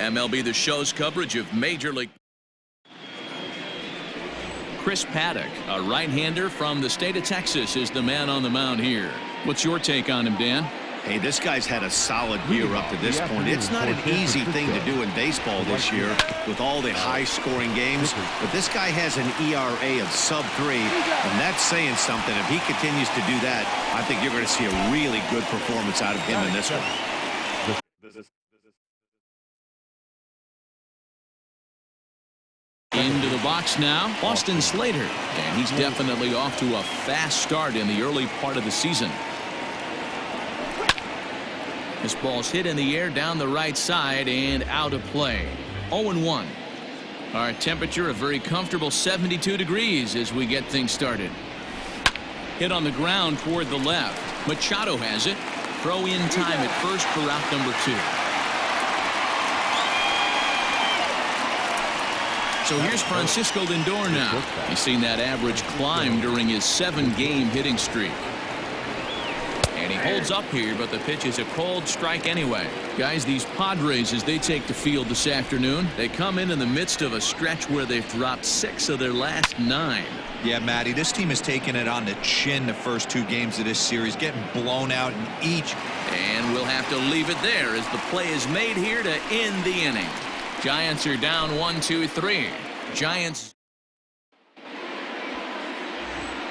MLB The Show's coverage of Major League. Chris Paddock, a right-hander from the state of Texas, is the man on the mound here. What's your take on him, Dan? Hey, this guy's had a solid year up to this point. It's not an easy thing to do in baseball this year with all the high-scoring games, but this guy has an ERA of sub-3, and that's saying something. If he continues to do that, I think you're going to see a really good performance out of him in this one. Into the box now, Austin Slater, and he's definitely off to a fast start in the early part of the season. This ball's hit in the air down the right side and out of play. 0-1. Our temperature a very comfortable 72 degrees as we get things started. Hit on the ground toward the left. Machado has it. Throw in time at first for out number 2. So here's Francisco Lindor now. He's seen that average climb during his 7-game hitting streak. And he holds up here, but the pitch is a cold strike anyway. Guys, these Padres, as they take the field this afternoon, they come in the midst of a stretch where they've dropped 6 of their last 9. Yeah, Matty, this team has taken it on the chin the first 2 games of this series, getting blown out in each. And we'll have to leave it there as the play is made here to end the inning. Giants are down 1-2-3. Giants.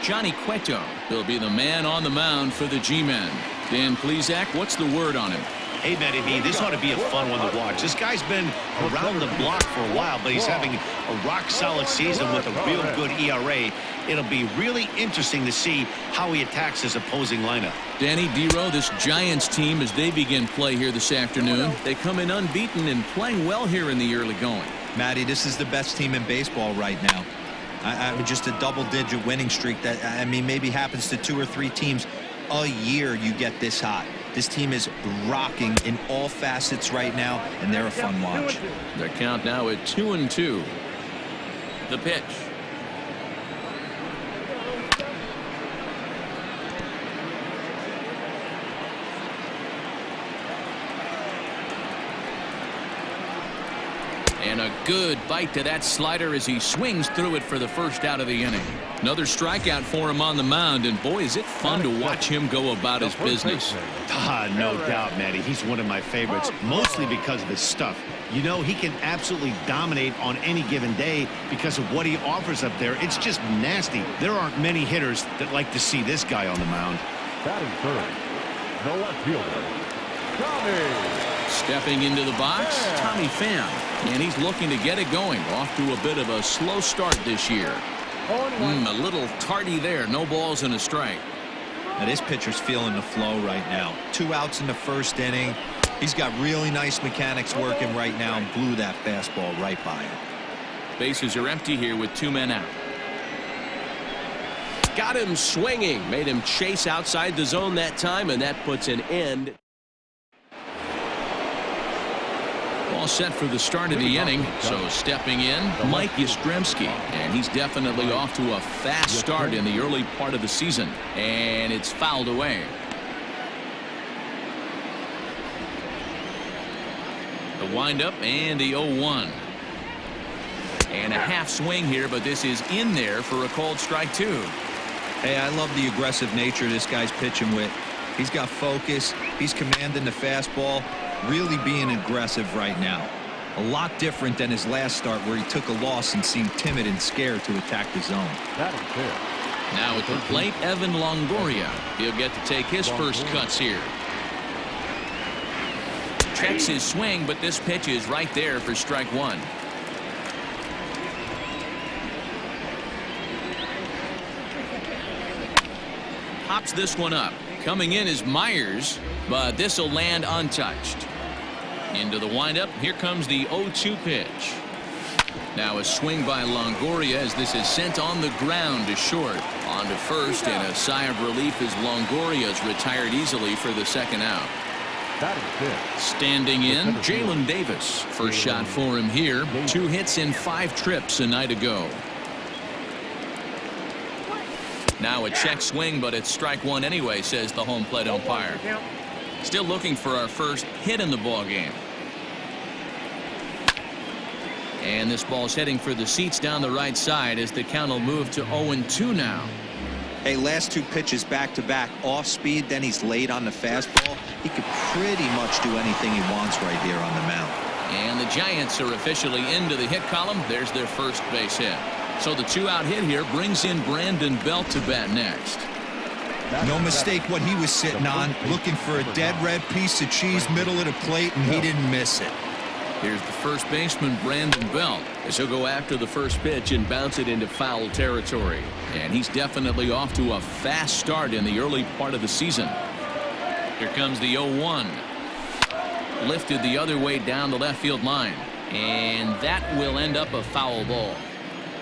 Johnny Cueto will be the man on the mound for the G-men. Dan Plesac, what's the word on him? Hey, Matty B, this ought to be a fun one to watch. This guy's been around the block for a while, but he's having a rock-solid season with a real good ERA. It'll be really interesting to see how he attacks his opposing lineup. Danny Dero, this Giants team, as they begin play here this afternoon, they come in unbeaten and playing well here in the early going. Matty, this is the best team in baseball right now. Just a double-digit winning streak that, I mean, maybe happens to 2 or 3 teams a year you get this hot. This team is rocking in all facets right now, and they're a fun watch. Their count now at 2-2. The pitch. And a good bite to that slider as he swings through it for the first out of the inning. Another strikeout for him on the mound, and boy, is it fun to watch him go about his business. No doubt, Matty. He's one of my favorites, mostly because of his stuff. You know, he can absolutely dominate on any given day because of what he offers up there. It's just nasty. There aren't many hitters that like to see this guy on the mound. Batting third, no left fielder, Tommy. Stepping into the box, Tommy Pham, and he's looking to get it going. Off to a bit of a slow start this year. A little tardy there. No balls and a strike. Now this pitcher's feeling the flow right now. 2 outs in the first inning. He's got really nice mechanics working right now and blew that fastball right by him. Bases are empty here with 2 men out. Got him swinging. Made him chase outside the zone that time, and that puts an end. All set for the start of the inning. So stepping in, Mike Yastrzemski, and he's definitely off to a fast start in the early part of the season, and it's fouled away. The windup and the 0-1. And a half swing here, but this is in there for a called strike 2. Hey, I love the aggressive nature this guy's pitching with. He's got focus. He's commanding the fastball. Really being aggressive right now. A lot different than his last start where he took a loss and seemed timid and scared to attack the zone. Now at the plate, Evan Longoria. He'll get to take his first cuts here. Checks his swing, but this pitch is right there for strike 1. Pops this one up. Coming in is Myers, but this will land untouched. Into the windup. Here comes the 0-2 pitch. Now a swing by Longoria as this is sent on the ground to short. On to first, and a sigh of relief as Longoria's retired easily for the second out. Standing in, Jalen Davis. First shot for him here. 2 hits in 5 trips a night ago. Now a check swing, but it's strike 1 anyway, says the home plate umpire. Still looking for our first hit in the ball game. And this ball's heading for the seats down the right side as the count will move to 0-2 now. Hey, last two pitches back-to-back off speed, then he's late on the fastball. He could pretty much do anything he wants right here on the mound. And the Giants are officially into the hit column. There's their first base hit. So the 2-out hit here brings in Brandon Belt to bat next. No mistake what he was sitting on, looking for a dead red piece of cheese middle of the plate, and he didn't miss it. Here's the first baseman, Brandon Belt, as he'll go after the first pitch and bounce it into foul territory. And he's definitely off to a fast start in the early part of the season. Here comes the 0-1. Lifted the other way down the left field line. And that will end up a foul ball.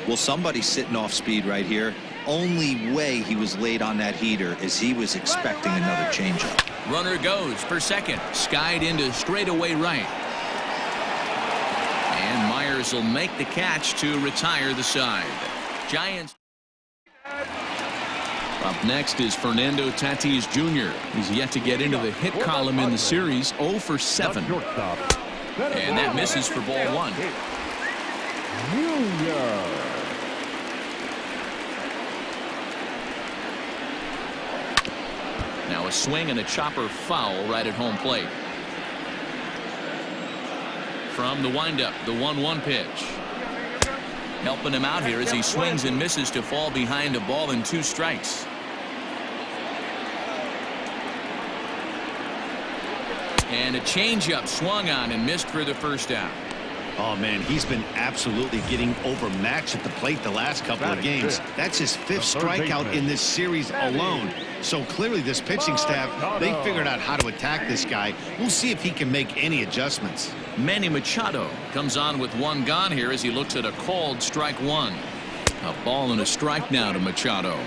Well, somebody's sitting off speed right here. Only way he was late on that heater is he was expecting another changeup. Runner goes for second. Skied into straightaway right. And Myers will make the catch to retire the side. Giants. Up next is Fernando Tatis Jr. He's yet to get into the hit column in the series, 0 for 7. And that misses for ball 1. Now a swing and a chopper foul right at home plate. From the windup, the 1-1 pitch. Helping him out here as he swings and misses to fall behind a ball and 2 strikes. And a changeup swung on and missed for the first out. Oh, man, he's been absolutely getting overmatched at the plate the last couple of games. That's his 5th strikeout in this series alone. So clearly this pitching staff, they figured out how to attack this guy. We'll see if he can make any adjustments. Manny Machado comes on with 1 gone here as he looks at a called strike 1. A ball and a strike now to Machado.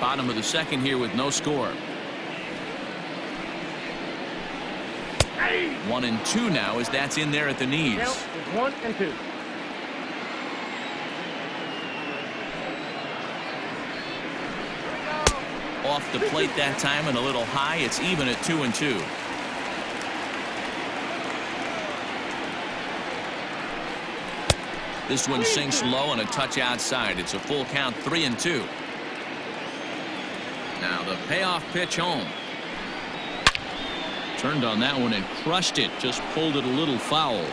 Bottom of the second here with no score. 1-2 now as that's in there at the knees. 1-2. Off the plate that time and a little high. It's even at 2-2. This one sinks low and a touch outside. It's a full count, 3-2. Now the payoff pitch home. Turned on that one and crushed it. Just pulled it a little foul.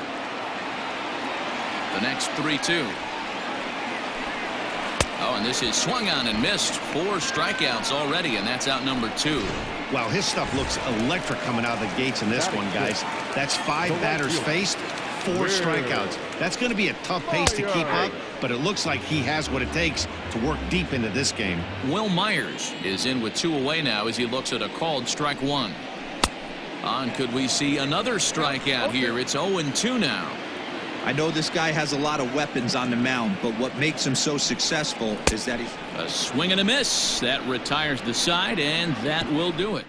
The next 3-2. Oh, and this is swung on and missed. 4 strikeouts already, and that's out number 2. Wow, his stuff looks electric coming out of the gates in this one, guys. That's 5 batters faced, 4 strikeouts. That's going to be a tough pace to keep up, but it looks like he has what it takes to work deep into this game. Will Myers is in with 2 away now as he looks at a called strike 1. On could we see another strikeout here? It's 0-2 now. I know this guy has a lot of weapons on the mound, but what makes him so successful is that he's a swing and a miss. That retires the side, and that will do it.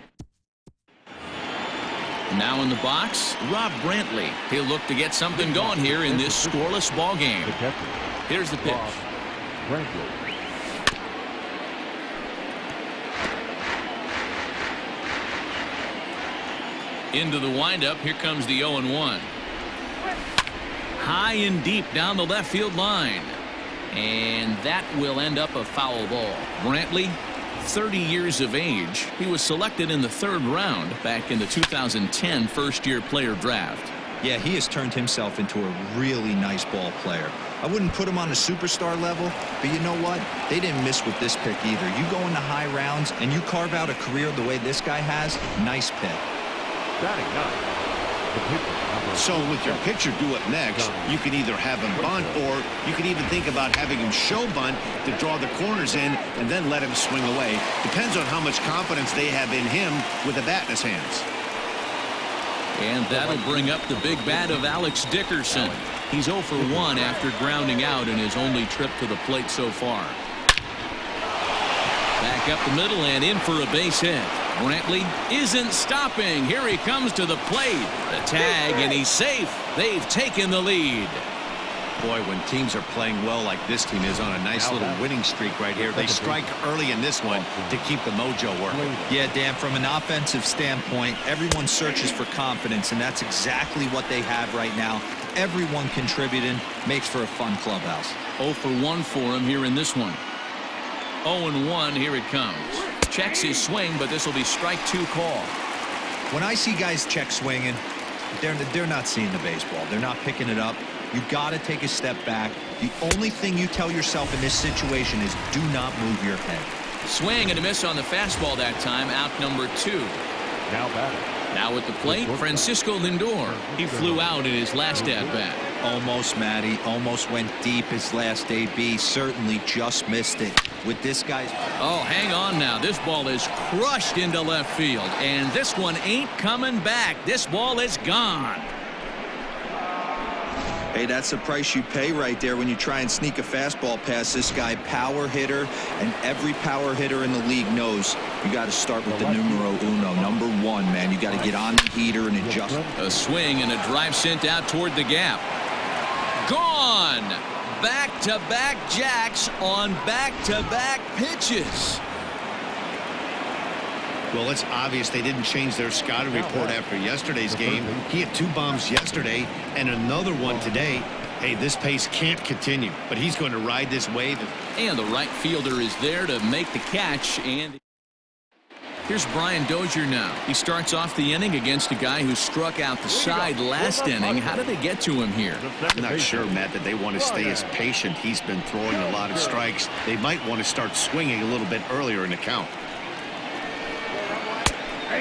Now in the box, Rob Brantley. He'll look to get something going here in this scoreless ball game. Here's the pitch. Into the windup. Here comes the 0-1. High and deep down the left field line. And that will end up a foul ball. Brantley, 30 years of age. He was selected in the 3rd round back in the 2010 first-year player draft. Yeah, he has turned himself into a really nice ball player. I wouldn't put him on a superstar level, but you know what? They didn't miss with this pick either. You go into high rounds and you carve out a career the way this guy has, nice pick. So with your pitcher due up next, you can either have him bunt, or you can even think about having him show bunt to draw the corners in and then let him swing away. Depends on how much confidence they have in him with a bat in his hands. And that'll bring up the big bat of Alex Dickerson. He's 0 for 1 after grounding out in his only trip to the plate so far. Back up the middle and in for a base hit. Brantley isn't stopping. Here he comes to the plate. The tag, and he's safe. They've taken the lead. Boy, when teams are playing well like this team is on a nice little winning streak right here, they strike early in this one to keep the mojo working. Yeah, Dan, from an offensive standpoint, everyone searches for confidence, and that's exactly what they have right now. Everyone contributing makes for a fun clubhouse. 0 for 1 for him here in this one. 0-1, here it comes. Checks his swing, but this will be strike 2 call. When I see guys check swinging, they're not seeing the baseball. They're not picking it up. You got to take a step back. The only thing you tell yourself in this situation is do not move your head. Swing and a miss on the fastball that time. Out number 2. Now batting. Now at the plate, Francisco Lindor. He flew out in his last at-bat. Almost, Matty. Almost went deep his last AB. Certainly just missed it. With this guy's... Oh, hang on now. This ball is crushed into left field. And this one ain't coming back. This ball is gone. Hey, that's the price you pay right there when you try and sneak a fastball past this guy. Power hitter, and every power hitter in the league knows you got to start with the numero uno, number 1, man. You got to get on the heater and adjust. A swing and a drive sent out toward the gap. Gone. Back-to-back jacks on back-to-back pitches. Well, it's obvious they didn't change their scouting report after yesterday's game. He had 2 bombs yesterday and another one today. Hey, this pace can't continue, but he's going to ride this wave. And the right fielder is there to make the catch. And here's Brian Dozier now. He starts off the inning against a guy who struck out the side last inning. How did they get to him here? I'm not sure, Matt, that they want to stay as patient. He's been throwing a lot of strikes. They might want to start swinging a little bit earlier in the count.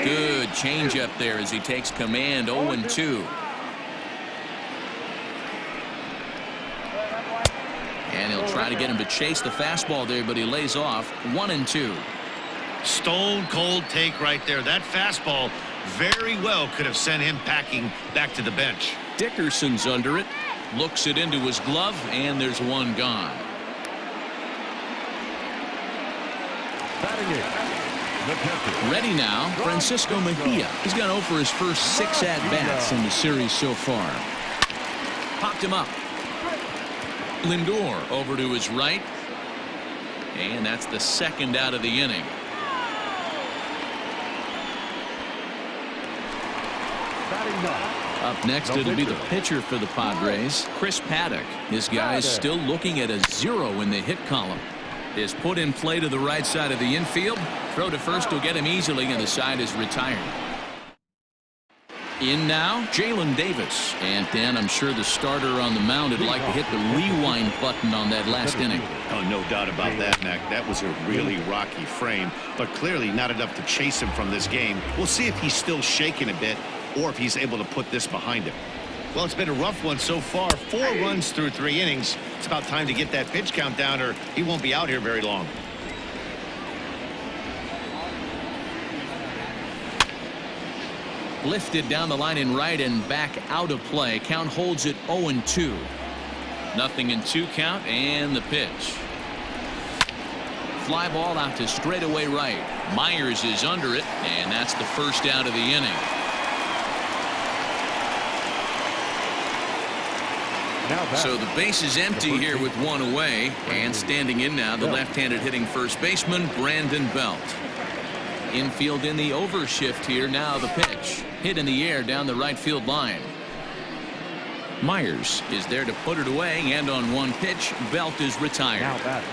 Good changeup there as he takes command. 0-2. And he'll try to get him to chase the fastball there, but he lays off. 1-2. Stone cold take right there. That fastball very well could have sent him packing back to the bench. Dickerson's under it. Looks it into his glove, and there's one gone. Batting it. Ready now, Francisco Mejia. He's gone 0 for his first 6 at-bats in the series so far. Popped him up. Lindor over to his right. And that's the second out of the inning. Up next, it'll be the pitcher for the Padres, Chris Paddock. This guy's still looking at a 0 in the hit column. Is put in play to the right side of the infield. Throw to first will get him easily, and the side is retired. In now, Jalen Davis. And Dan, I'm sure the starter on the mound would like to hit the rewind button on that last inning. Oh, no doubt about that, Mac. That was a really rocky frame, but clearly not enough to chase him from this game. We'll see if he's still shaking a bit or if he's able to put this behind him. Well, it's been a rough one so far. 4 runs through 3 innings. It's about time to get that pitch count down, or he won't be out here very long. Lifted down the line in right and back out of play. Count holds it 0-2. 0-2 count, and the pitch. Fly ball out to straightaway right. Myers is under it, and that's the first out of the inning. So the base is empty here with 1 away, and standing in now the left-handed hitting first baseman Brandon Belt. Infield in the overshift here. Now the pitch hit in the air down the right field line. Myers is there to put it away, and on 1 pitch Belt is retired. Now batting.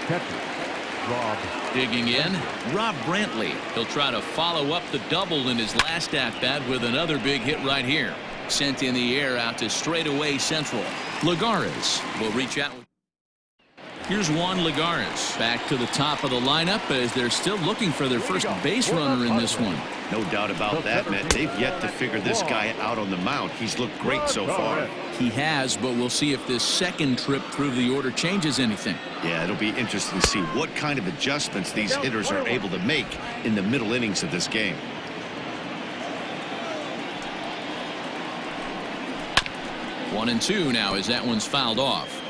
Catcher, Rob. Digging in, Rob Brantley. He'll try to follow up the double in his last at-bat with another big hit right here. Sent in the air out to straightaway central. Lagares will reach out. Here's Juan Lagares back to the top of the lineup as they're still looking for their first base runner in this one. No doubt about that, Matt. They've yet to figure this guy out on the mound. He's looked great so far. He has, but we'll see if this second trip through the order changes anything. Yeah, it'll be interesting to see what kind of adjustments these hitters are able to make in the middle innings of this game. One and two now as that one's fouled off.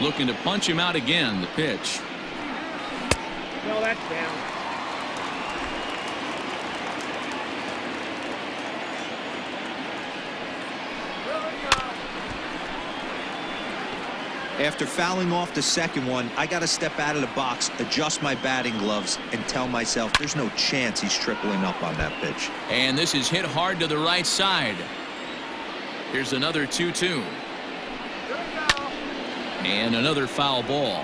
Looking to punch him out again. The pitch. No, that's down. After fouling off the second one, I got to step out of the box, adjust my batting gloves, and tell myself there's no chance he's tripling up on that pitch. And this is hit hard to the right side. Here's another 2-2. And another foul ball.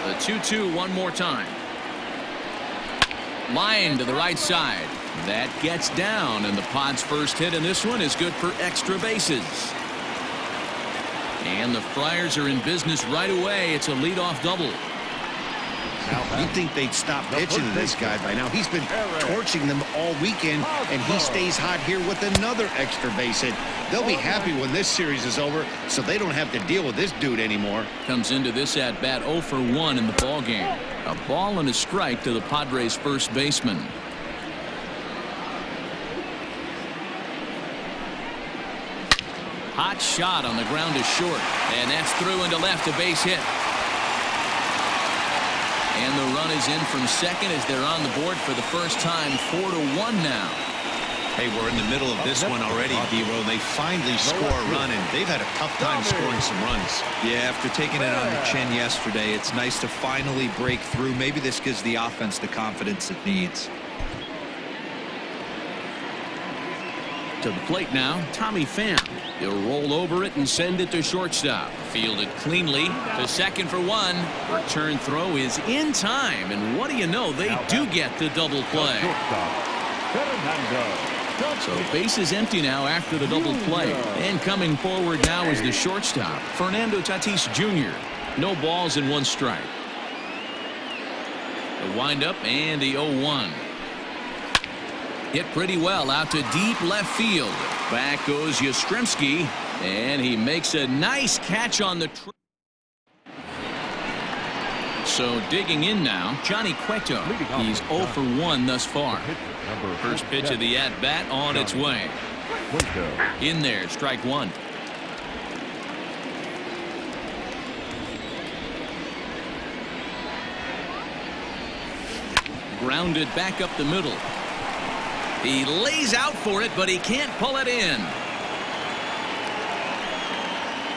The 2-2 one more time. Line to the right side. That gets down, and the Pods' first hit in this one is good for extra bases. And the Friars are in business right away. It's a leadoff double. You'd think they'd stop pitching to this guy by now. He's been torching them all weekend, and he stays hot here with another extra base hit. They'll be happy when this series is over, so they don't have to deal with this dude anymore. Comes into this at bat 0 for 1 in the ball game. A ball and a strike to the Padres' first baseman. Hot shot on the ground is short, and that's through into left, a base hit. And the run is in from second as they're on the board for the first time. 4-1 now. Hey, we're in the middle of this one already, D-Row. They finally score a run, and they've had a tough time scoring some runs. Yeah, after taking it on the chin yesterday, it's nice to finally break through. Maybe this gives the offense the confidence it needs. To the plate now, Tommy Pham. He'll roll over it and send it to shortstop. Fielded cleanly to second for 1. Return throw is in time, and what do you know, they do get the double play. So base is empty now after the double play. And coming forward now is the shortstop, Fernando Tatis Jr. No balls and 1 strike. The windup and the 0-1. Hit pretty well out to deep left field. Back goes Yastrzemski, and he makes a nice catch on the So digging in now, Johnny Cueto. He's 0 for 1 thus far. First pitch of the at-bat on its way. In there, strike 1. Grounded back up the middle. He lays out for it, but he can't pull it in.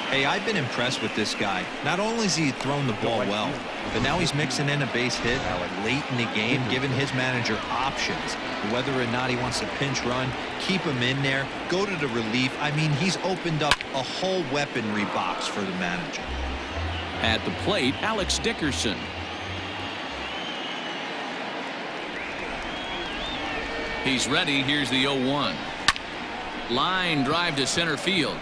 Hey, I've been impressed with this guy. Not only has he thrown the ball well, but now he's mixing in a base hit late in the game, giving his manager options. Whether or not he wants to pinch run, keep him in there, go to the relief. I mean, he's opened up a whole weaponry box for the manager. At the plate, Alex Dickerson. He's ready. Here's the 0-1. Line drive to center field.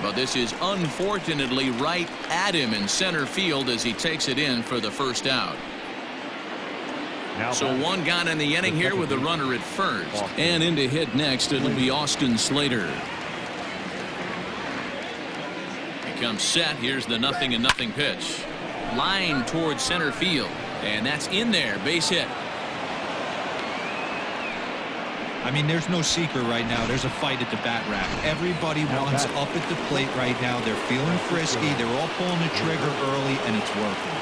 But this is unfortunately right at him in center field as he takes it in for the first out. So 1 gone in the inning here with the runner at first. And in to hit next, it'll be Austin Slater. He comes set. Here's the 0-0 pitch. Line towards center field. And that's in there. Base hit. I mean, there's no secret right now. There's a fight at the bat rack. Everybody wants up at the plate right now. They're feeling frisky. They're all pulling the trigger early, and it's working.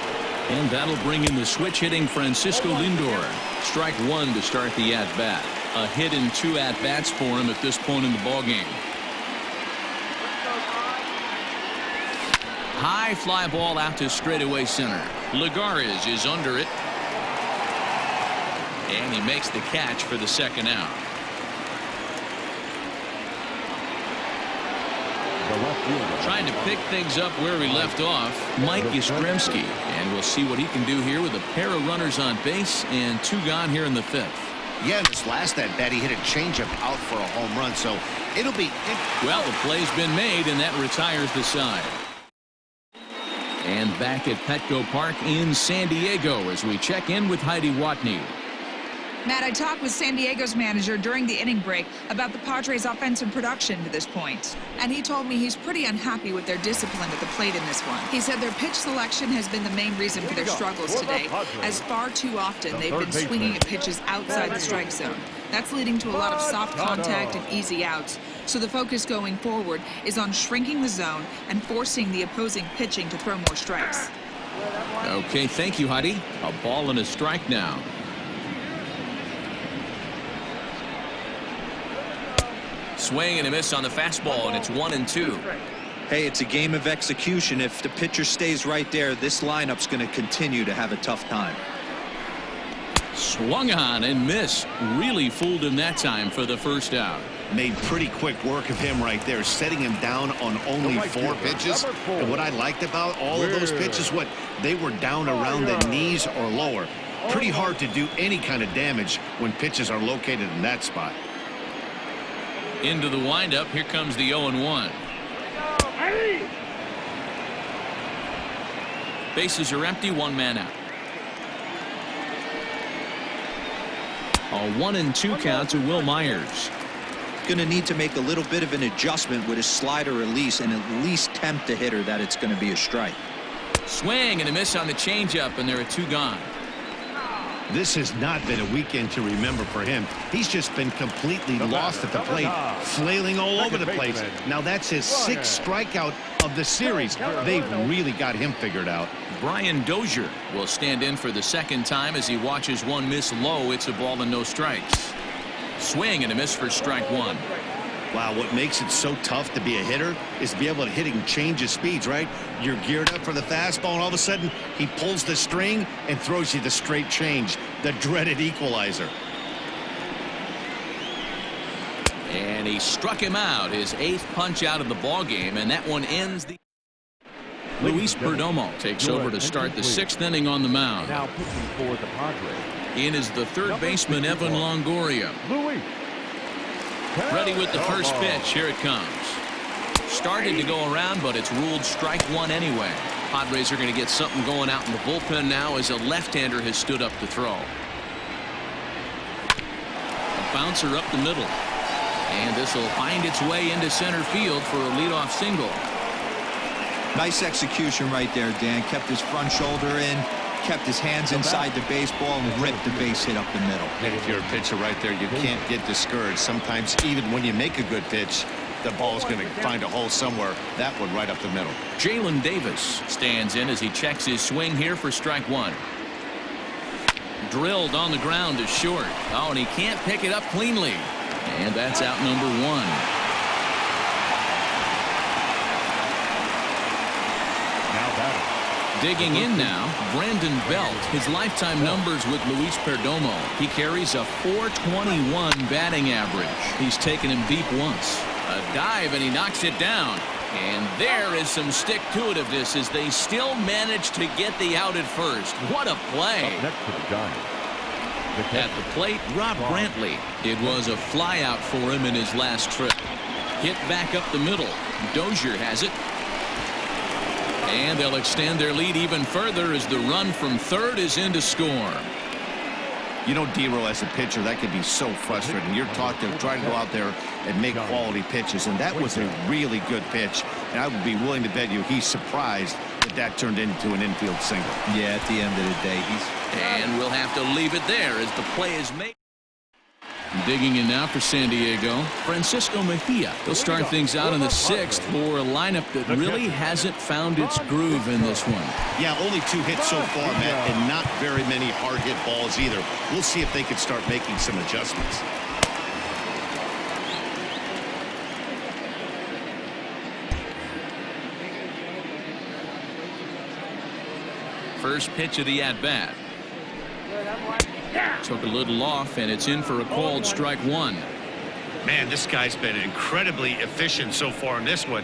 And that'll bring in the switch-hitting Francisco Lindor. Strike 1 to start the at-bat. A hit in 2 at-bats for him at this point in the ballgame. High fly ball out to straightaway center. Lagares is under it. And he makes the catch for the second out. Trying to pick things up where we left off, Mike Yastrzemski, and we'll see what he can do here with a pair of runners on base and 2 gone here in the 5th. Yeah, in this last at-bat, he hit a changeup out for a home run, so it'll be... Well, the play's been made, and that retires the side. And back at Petco Park in San Diego as we check in with Heidi Watney. Matt, I talked with San Diego's manager during the inning break about the Padres' offensive production to this point. And he told me he's pretty unhappy with their discipline at the plate in this one. He said their pitch selection has been the main reason for their struggles today, as far too often they've been swinging at pitches outside the strike zone. That's leading to a lot of soft contact and easy outs. So the focus going forward is on shrinking the zone and forcing the opposing pitching to throw more strikes. Okay, thank you, Heidi. A ball and a strike now. Swing and a miss on the fastball, and it's 1-2. Hey, it's a game of execution. If the pitcher stays right there, this lineup's going to continue to have a tough time. Swung on and missed. Really fooled him that time for the first out. Made pretty quick work of him right there, setting him down on only 4 pitches. And what I liked about all of those pitches, they were down around the knees or lower. Pretty hard to do any kind of damage when pitches are located in that spot. Into the windup. Here comes the 0-1. Bases are empty. 1 man out. A 1-2 count to Will Myers. Going to need to make a little bit of an adjustment with his slider release and at least tempt the hitter that it's going to be a strike. Swing and a miss on the changeup, and there are 2 gone. This has not been a weekend to remember for him. He's just been completely lost at the plate, flailing all over the place. Now that's his 6th strikeout of the series. They've really got him figured out. Brian Dozier will stand in for the 2nd time as he watches one miss low. It's a ball and no strikes. Swing and a miss for strike 1. Wow, what makes it so tough to be a hitter is to be able to hit and change his speeds, right? You're geared up for the fastball, and all of a sudden he pulls the string and throws you the straight change, the dreaded equalizer. And he struck him out, his 8th punch out of the ball game, and that one ends the. Luis Perdomo takes over to start the 6th inning on the mound. Now pitching for the Padres. In is the 3rd baseman, Evan Longoria. Ready with the first pitch. Here it comes. Started to go around, but it's ruled strike 1 anyway. Padres are going to get something going out in the bullpen now as a left-hander has stood up to throw. A bouncer up the middle. And this will find its way into center field for a leadoff single. Nice execution right there, Dan. Kept his front shoulder in, kept his hands inside the baseball, and ripped the base hit up the middle. And if you're a pitcher right there, you can't get discouraged. Sometimes even when you make a good pitch, the ball's going to find a hole somewhere. That one right up the middle. Jalen Davis stands in as he checks his swing here for strike 1. Drilled on the ground to short. Oh, and he can't pick it up cleanly. And that's out number 1. Digging in now, Brandon Belt. His lifetime numbers with Luis Perdomo. He carries a .421 batting average. He's taken him deep once. A dive, and he knocks it down. And there is some stick-to-itiveness as they still manage to get the out at first. What a play. Up next to the Giants. At the plate, Rob Brantley. It was a flyout for him in his last trip. Hit back up the middle. Dozier has it. And they'll extend their lead even further as the run from 3rd is in to score. You know, D-Row, as a pitcher, that could be so frustrating. You're taught to try to go out there and make quality pitches, and that was a really good pitch. And I would be willing to bet you he's surprised that turned into an infield single. Yeah, at the end of the day, And we'll have to leave it there as the play is made. Digging in now for San Diego, Francisco Mejia. He'll start things out in the 6th for a lineup that really hasn't found its groove in this one. Yeah, only 2 hits so far, Matt, and not very many hard hit balls either. We'll see if they can start making some adjustments. First pitch of the at-bat. Took a little off, and it's in for a called strike 1. Man, this guy's been incredibly efficient so far in this one,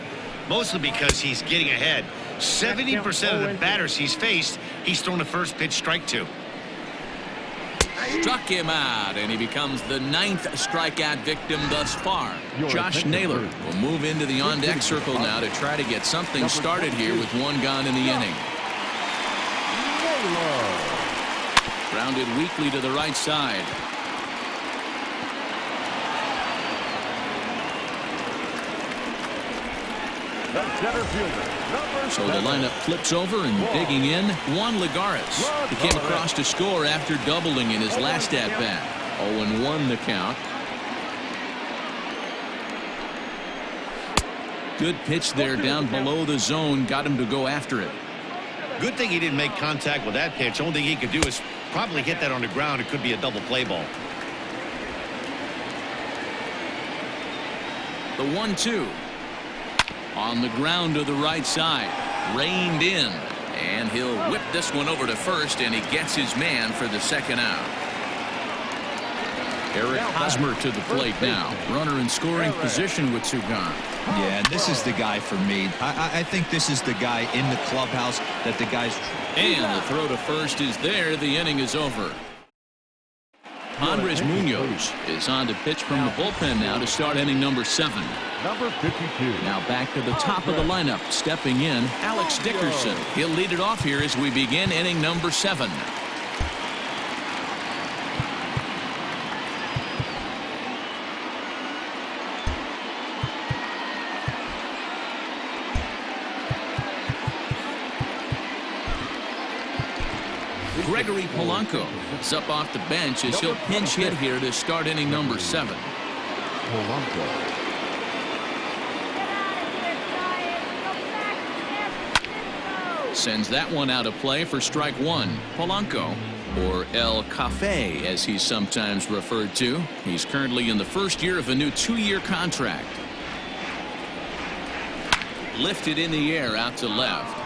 mostly because he's getting ahead. 70% of the batters he's faced, he's thrown the first pitch strike to. Struck him out, and he becomes the 9th strikeout victim thus far. Josh Naylor will move into the on-deck circle now to try to get something started here with 1 gone in the inning. Grounded weakly to the right side. So the lineup flips over, and digging in, Juan Lagares. He came across to score after doubling in his last at-bat. 0-1 the count. Good pitch there down below the zone. Got him to go after it. Good thing he didn't make contact with that pitch. Only thing he could do is probably hit that on the ground. It could be a double play ball. The 1-2. On the ground to the right side. Reined in. And he'll whip this one over to first, and he gets his man for the 2nd out. Eric Hosmer to the plate now. Runner in scoring position with two gone. Yeah, and this is the guy for me. I think this is the guy in the clubhouse that the guys... And the throw to first is there. The inning is over. Andres Munoz is on to pitch from the bullpen now to start inning number 7. Number 52. Now back to the top of the lineup. Stepping in, Alex Dickerson. He'll lead it off here as we begin inning number 7. Gregory Polanco is up off the bench as he'll pinch hit here to start inning number 7. Polanco. Sends that one out of play for strike 1. Polanco, or El Cafe as he's sometimes referred to. He's currently in the first year of a new 2-year contract. Lifted in the air out to left.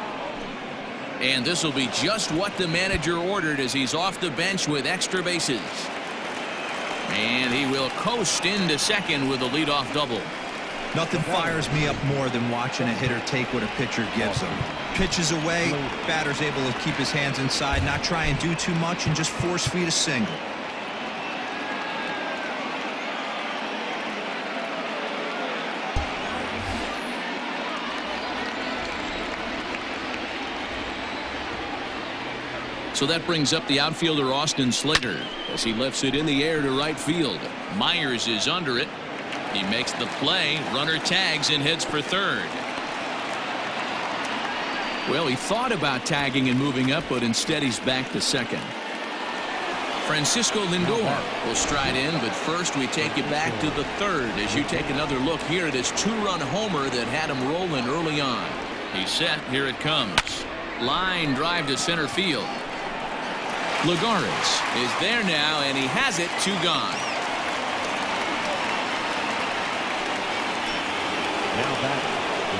And this will be just what the manager ordered as he's off the bench with extra bases. And he will coast into second with a leadoff double. Nothing fires me up more than watching a hitter take what a pitcher gives him. Pitches away, batter's able to keep his hands inside, not try and do too much, and just force feed a single. So that brings up the outfielder Austin Slater as he lifts it in the air to right field. Myers is under it. He makes the play. Runner tags and heads for third. Well, he thought about tagging and moving up, but instead he's back to second. Francisco Lindor will stride in, but first we take you back to the third as you take another look here at his 2-run homer that had him rolling early on. He's set. Here it comes. Line drive to center field. Lagares is there now, and he has it. 2 gone.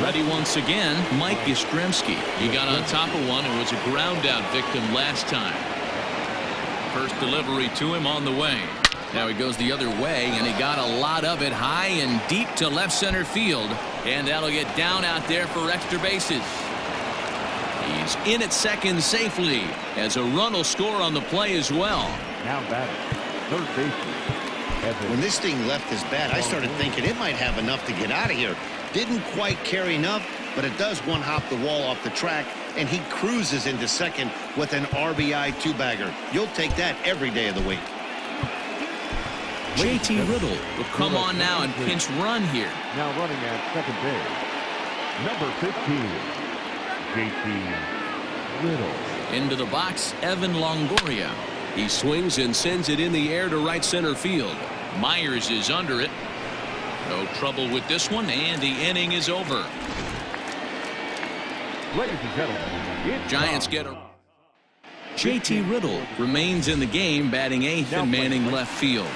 Ready once again, Mike Yastrzemski. He got on top of one and was a ground out victim last time. First delivery to him on the way. Now he goes the other way, and he got a lot of it high and deep to left center field, and that'll get down out there for extra bases. He's in at second safely as a run will score on the play as well. Now batting, third baseman. When this thing left his bat, I started thinking it might have enough to get out of here. Didn't quite carry enough, but it does one hop the wall off the track, and he cruises into second with an RBI 2-bagger. You'll take that every day of the week. JT Riddle will come on now and pinch run here. Now running at second base, number 15. JT Riddle. Into the box, Evan Longoria. He swings and sends it in the air to right center field. Myers is under it. No trouble with this one, and the inning is over. Ladies and gentlemen, Giants get a... JT Riddle remains in the game, batting 8th and manning left field.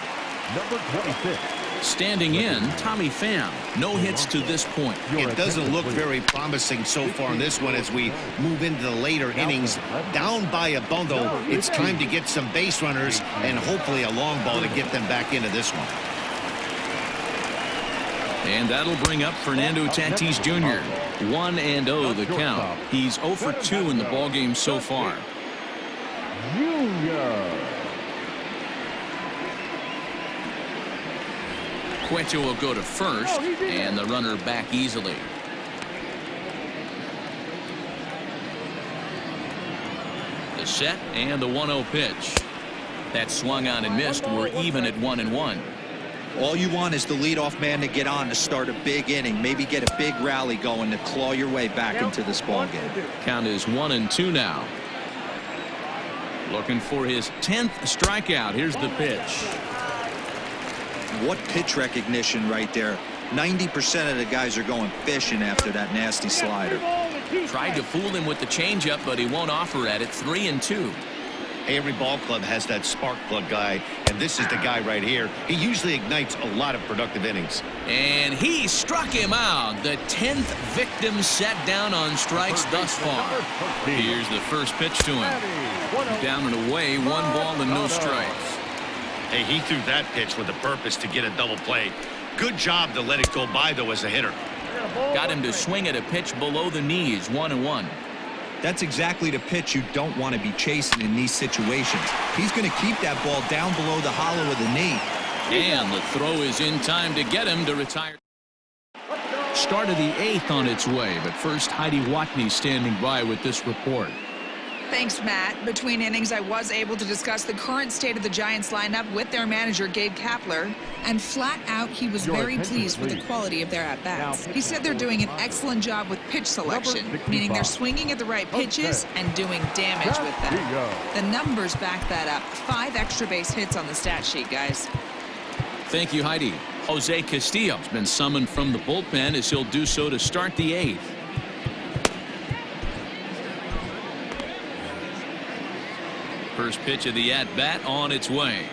Number 26. Standing in, Tommy Pham. No hits to this point. It doesn't look very promising so far in this one as we move into the later innings. Down by a bundle, it's time to get some base runners and hopefully a long ball to get them back into this one. And that'll bring up Fernando Tatis Jr. 1-0 the count. He's 0 for 2 in the ballgame so far. Cueto will go to first, and the runner back easily. The set and the 1-0 pitch. That swung on and missed. We're even at 1-1. All you want is the leadoff man to get on to start a big inning, maybe get a big rally going to claw your way back into this ball game. Count is 1-2 now. Looking for his 10th strikeout. Here's the pitch. What pitch recognition right there. 90% of the guys are going fishing after that nasty slider. Tried to fool him with the changeup, but he won't offer at it. 3-2. Every ball club has that spark plug guy, and this is the guy right here. He usually ignites a lot of productive innings. And he struck him out. The 10th victim set down on strikes thus far. Here's the first pitch to him. Down and away, 1 ball and no strikes. Hey, he threw that pitch with a purpose to get a double play. Good job to let it go by, though, as a hitter. Got him to swing at a pitch below the knees, 1-1. That's exactly the pitch you don't want to be chasing in these situations. He's going to keep that ball down below the hollow of the knee. And the throw is in time to get him to retire. Start of the 8th on its way, but first Heidi Watney standing by with this report. Thanks, Matt. Between innings, I was able to discuss the current state of the Giants lineup with their manager, Gabe Kapler, and flat out, he was very pleased with the quality of their at-bats. He said they're doing an excellent job with pitch selection, meaning they're swinging at the right pitches and doing damage with them. The numbers back that up. 5 extra base hits on the stat sheet, guys. Thank you, Heidi. Jose Castillo has been summoned from the bullpen as he'll do so to start the 8th. First pitch of the at-bat on its way.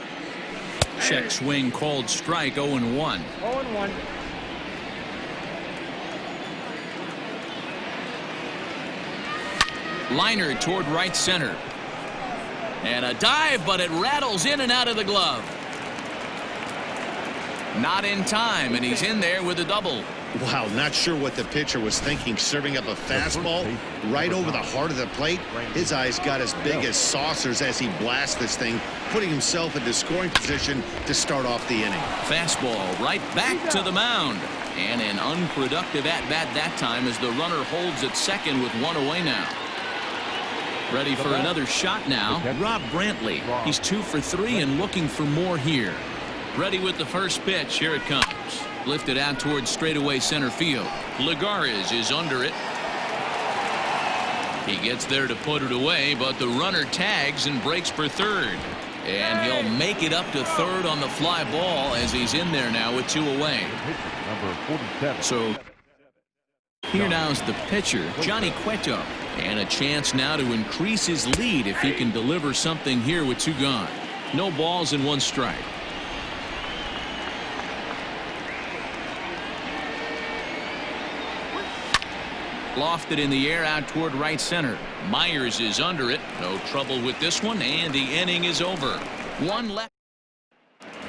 Check swing called strike, 0-1. 0-1. Liner toward right center. And a dive, but it rattles in and out of the glove. Not in time, and he's in there with a double. Wow, not sure what the pitcher was thinking, serving up a fastball right over the heart of the plate. His eyes got as big as saucers as he blasts this thing, putting himself into scoring position to start off the inning. Fastball right back to the mound. And an unproductive at-bat that time as the runner holds at second with 1 away now. Ready for another shot now. Rob Brantley. He's 2 for 3 and looking for more here. Ready with the first pitch. Here it comes. Lifted out towards straightaway center field. Lagares is under it. He gets there to put it away, but the runner tags and breaks for third. And he'll make it up to third on the fly ball as he's in there now with 2 away. So here now is the pitcher, Johnny Cueto. And a chance now to increase his lead if he can deliver something here with 2 gone. No balls and 1 strike. Lofted in the air out toward right center. Myers is under it. No trouble with this one, and the inning is over. 1 left.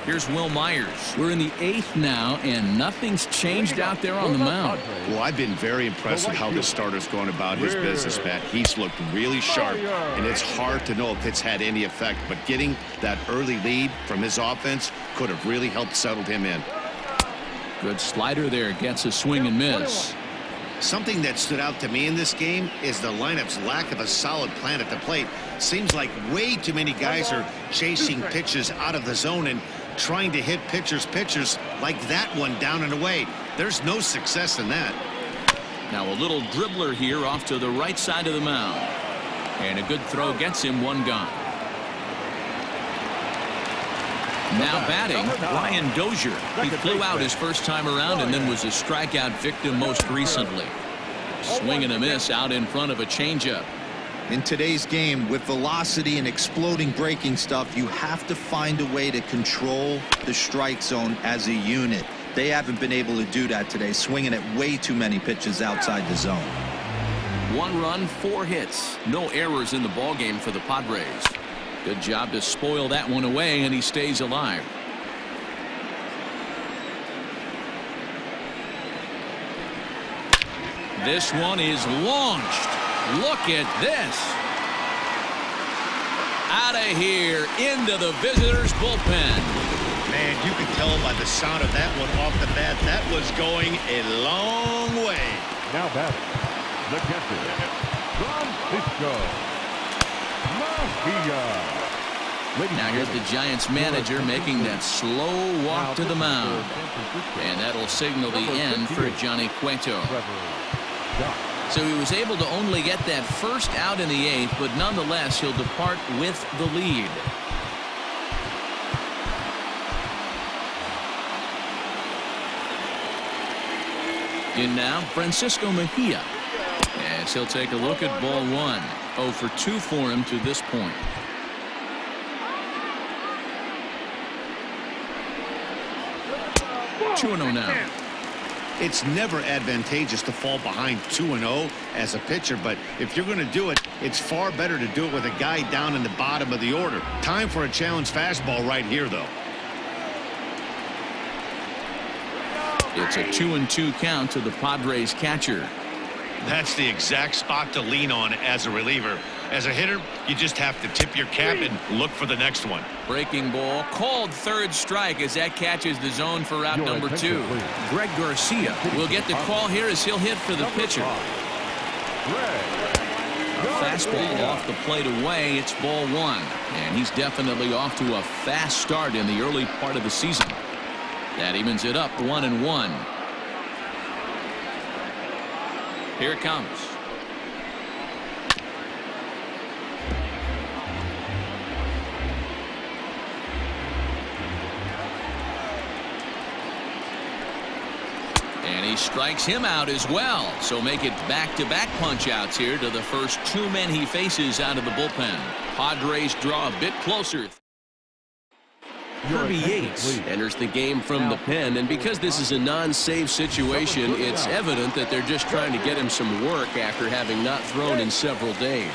Here's Will Myers. We're in the 8th now, and nothing's changed out there on the mound. Well, I've been very impressed with how this starter's going about his business, Matt. He's looked really sharp, and it's hard to know if it's had any effect, but getting that early lead from his offense could have really helped settle him in. Good slider there. Gets a swing and miss. Something that stood out to me in this game is the lineup's lack of a solid plan at the plate. Seems like way too many guys are chasing pitches out of the zone and trying to hit pitchers like that one down and away. There's no success in that. Now a little dribbler here off to the right side of the mound. And a good throw gets him 1 gone. Now batting, Ryan Dozier. He flew out his first time around and then was a strikeout victim most recently. Swing and a miss out in front of a changeup. In today's game, with velocity and exploding breaking stuff, you have to find a way to control the strike zone as a unit. They haven't been able to do that today, swinging at way too many pitches outside the zone. 1 run, 4 hits. No errors in the ballgame for the Padres. Good job to spoil that one away, and he stays alive. This one is launched. Look at this. Out of here into the visitors' bullpen. Man, you can tell by the sound of that one off the bat, that was going a long way. Now back, the catcher, Francisco. Now here's the Giants manager making that slow walk to the mound. And that'll signal the end for Johnny Cueto. So he was able to only get that first out in the 8th, but nonetheless he'll depart with the lead. In now, Francisco Mejia. As he'll take a look at ball 1. 0 for 2 for him to this point. Two 2-0 now. It's never advantageous to fall behind 2-0 as a pitcher, but if you're going to do it, it's far better to do it with a guy down in the bottom of the order. Time for a challenge fastball right here, though. It's a 2-2 count to the Padres catcher. That's the exact spot to lean on as a reliever. As a hitter, you just have to tip your cap and look for the next one. Breaking ball called third strike as that catches the zone for out number 2. Greg Garcia will get the call here as he'll hit for the pitcher. Fastball off the plate away. It's ball 1. And he's definitely off to a fast start in the early part of the season. That evens it up 1-1. Here it comes. And he strikes him out as well. So make it back-to-back punch-outs here to the first 2 men he faces out of the bullpen. Padres draw a bit closer. Kirby Yates enters the game from the pen, and because this is a non-save situation, it's evident that they're just trying to get him some work after having not thrown in several days.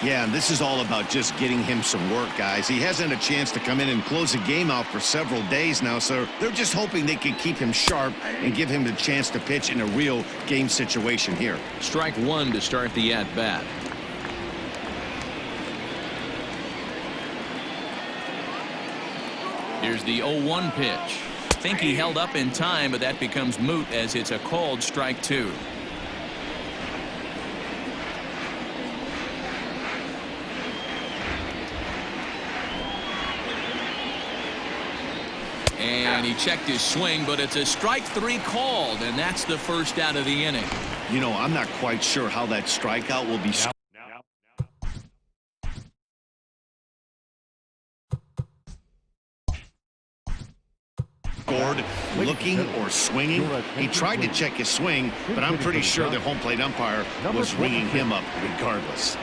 Yeah, and this is all about just getting him some work, guys. He hasn't had a chance to come in and close a game out for several days now, so they're just hoping they can keep him sharp and give him the chance to pitch in a real game situation here. Strike 1 to start the at-bat. Here's the 0-1 pitch. Think he held up in time, but that becomes moot as it's a called strike 2. And he checked his swing, but it's a strike 3 called, and that's the first out of the inning. You know, I'm not quite sure how that strikeout will be scored, looking or swinging. He tried to check his swing, but I'm pretty sure the home plate umpire was ringing him up regardless.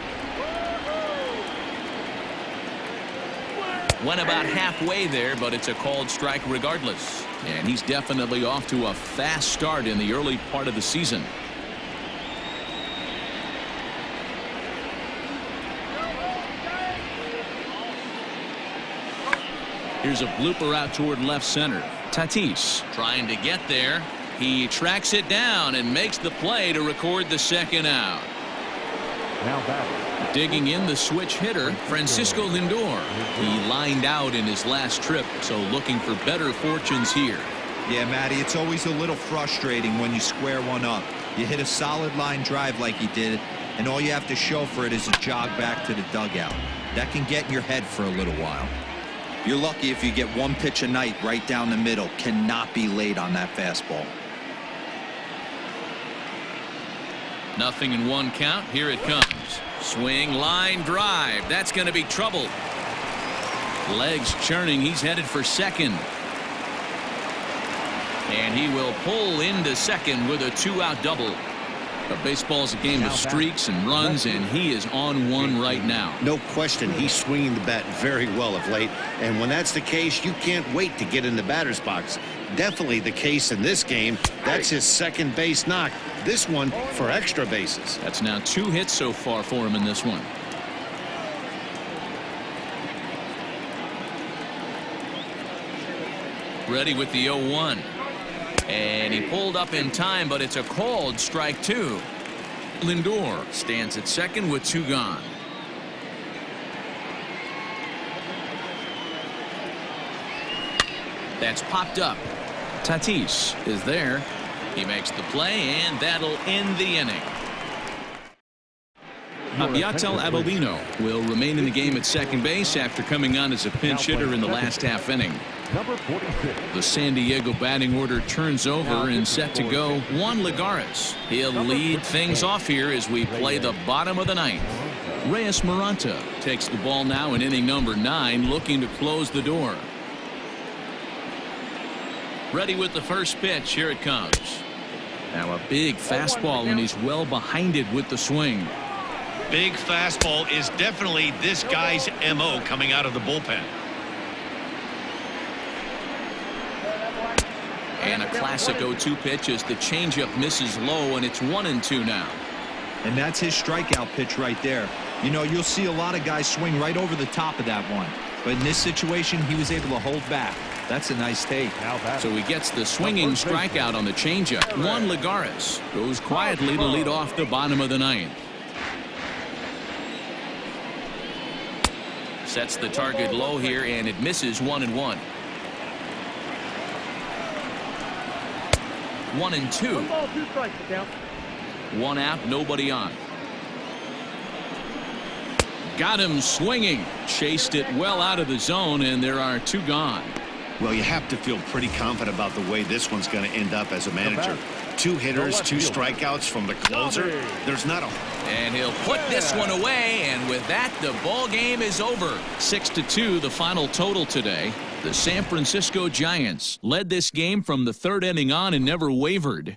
Went about halfway there, but it's a called strike regardless. And he's definitely off to a fast start in the early part of the season. Here's a blooper out toward left center. Tatis trying to get there. He tracks it down and makes the play to record the second out. Now batting. Digging in the switch hitter, Francisco Lindor. He lined out in his last trip, so looking for better fortunes here. Yeah, Matty, it's always a little frustrating when you square one up. You hit a solid line drive like he did, and all you have to show for it is a jog back to the dugout. That can get in your head for a little while. You're lucky if you get one pitch a night right down the middle. Cannot be late on that fastball. 0-1 count. Here it comes. Swing, line drive. That's going to be trouble. Legs churning. He's headed for second. And he will pull into second with a 2-out double. But baseball is a game of streaks and runs, and he is on one right now. No question, he's swinging the bat very well of late. And when that's the case, you can't wait to get in the batter's box. Definitely the case in this game. That's his second base knock. This one for extra bases. That's now 2 hits so far for him in this one. Ready with the 0-1. And he pulled up in time, but it's a called strike 2. Lindor stands at second with 2 gone. That's popped up. Tatis is there. He makes the play, and that'll end the inning. Abiatel Avelino will remain in the game at second base after coming on as a pinch hitter in the last half inning. Number 46. The San Diego batting order turns over and set to go Juan Lagares. He'll lead things off here as we play the bottom of the ninth. Reyes Maranta takes the ball now in inning number 9, looking to close the door. Ready with the first pitch. Here it comes. Now a big fastball, and he's well behind it with the swing. Big fastball is definitely this guy's MO coming out of the bullpen. And a classic 0-2 pitch as the changeup misses low, and it's 1-2 now. And that's his strikeout pitch right there. You know, you'll see a lot of guys swing right over the top of that one. But in this situation, he was able to hold back. That's a nice take. So he gets the swinging strikeout on the changeup. Juan Lagares goes quietly to lead off the bottom of the ninth. Sets the target low here, and it misses 1-1. 1-2. 1 ball, 2 strikes, the count. 1 out, nobody on. Got him swinging. Chased it well out of the zone, and there are 2 gone. Well, you have to feel pretty confident about the way this one's going to end up as a manager. 2 hitters, 2 strikeouts from the closer. There's not a... And he'll put this one away, and with that, the ball game is over. 6-2, the final total today. The San Francisco Giants led this game from the 3rd inning on and never wavered.